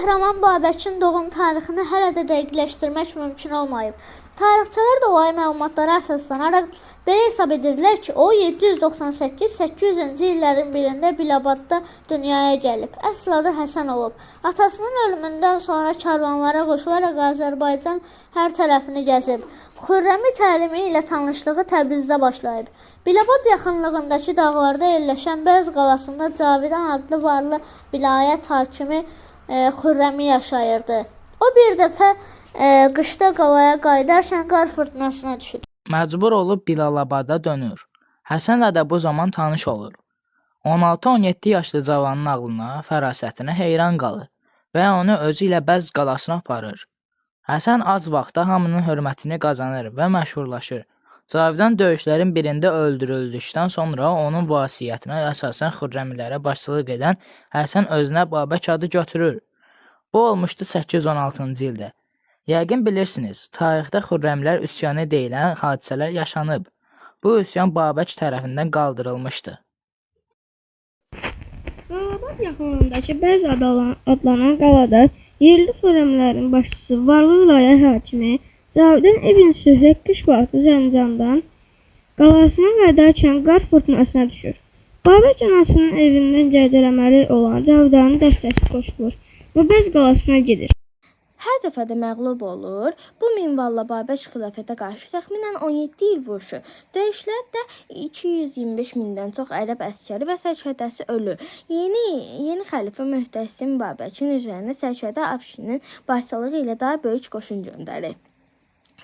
qəhrəman Babəkin doğum tarixini hələ də dəqiqləşdirmək mümkün olmayıb. Tarixçilər də o ay məlumatlara əsaslanaraq belə hesab edirlər ki, o 798-800-cü illərin birində Bilabadda dünyaya gəlib. Əsl adı Həsən olub. Atasının ölümündən sonra karvanlara qoşularaq Azərbaycan hər tərəfini gəzib. Xürrəmi təlimi ilə tanışlığı Təbrizdə başlayıb. Bilabad yaxınlığındakı dağlarda yerləşən Bəz qalasında Cavidan adlı varlı vilayət hakimi Xürrəmi yaşayırdı. O bir dəfə qışda qalaya qayıdarkən qar fırtınasına düşüb. Məcbur olub Bilalabada dönür. Həsənlə də bu zaman tanış olur. 16-17 yaşlı cavanın ağlına, fərasətinə heyran qalır və onu özü ilə Bəz qalasına aparır. Həsən az vaxtda hamının hörmətini qazanır və məşhurlaşır. Cavidan döyüşlərin birində öldürüldükdən sonra onun vəsiyyətinə əsasən Xürrəmilərə başçılıq edən Həsən özünə Babək adı götürür. Bu olmuşdu 816-cı ildə. Yəqin bilirsiniz, tarixdə Xürrəmilər üsyanı deyilən hadisələr yaşanıb. Bu üsyan Babək tərəfindən qaldırılmışdı. Bilabad yaxınlığındakı Bəz adlanan qalada yerli Xürrəmlərin başçısı varlı vilayət hakimi Cavidan İbn Sührək qış vaxtı Zəncandan qalasına qayıdarkən qar fırtınasına düşür. Babək anasının evindən gərgələməli olan Cavidanın dəstəsi qoşulur və Bəz qalasına gedir. Hər dəfə də məğlub olur. Bu minvalla Babək xilafətə qarşı təxminən 17 il vuruşur. Döyüşlərdə 225 mindən çox ərəb əskəri və sərkərdəsi ölür. Yeni xəlifə Möhtəsim Babəkin üzərinə sərkərdə Afşinin başçılığı ilə daha böyük qoşun göndərir.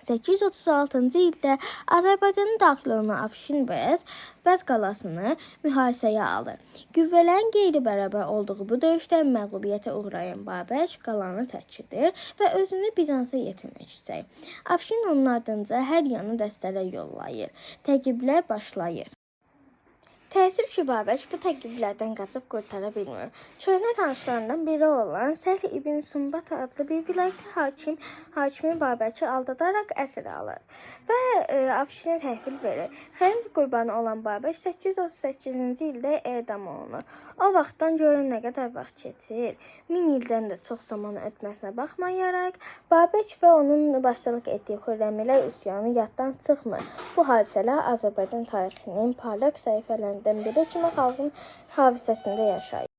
836-cı ildə Azərbaycanın daxil olan Afşin Bəz qalasını mühasirəyə alır. Qüvvələrin qeyri-bərabər olduğu bu döyüşdə məğlubiyyətə uğrayan Babək qalanı tərk edir və özünü Bizansa yetirmək istəyir. Afşin onun ardınca hər yana dəstələr yollayır. Təqiblər başlayır. Təəssüf ki, Babək bu təqiblərdən qaçıb qurtara bilmir. Köhnə tanışlarından biri olan Səhl İbn Sumbat adlı bir vilayət hakimi Babəki aldadaraq əsir alır və Afşinə təhvil verir. Xəyanət qurbanı olan Babək 838-ci ildə edam olunur. O vaxtdan görün nə qədər vaxt keçir. 1000 ildən də çox zaman ötməsinə baxmayaraq, Babək və onun başçılıq etdiyi Xürrəmilər üsyanı yaddan çıxmır. Bu hadisələr Azərbaycan tarixinin parlaq səhifələrindən biri kimi xalqın hafizəsində yaşayır.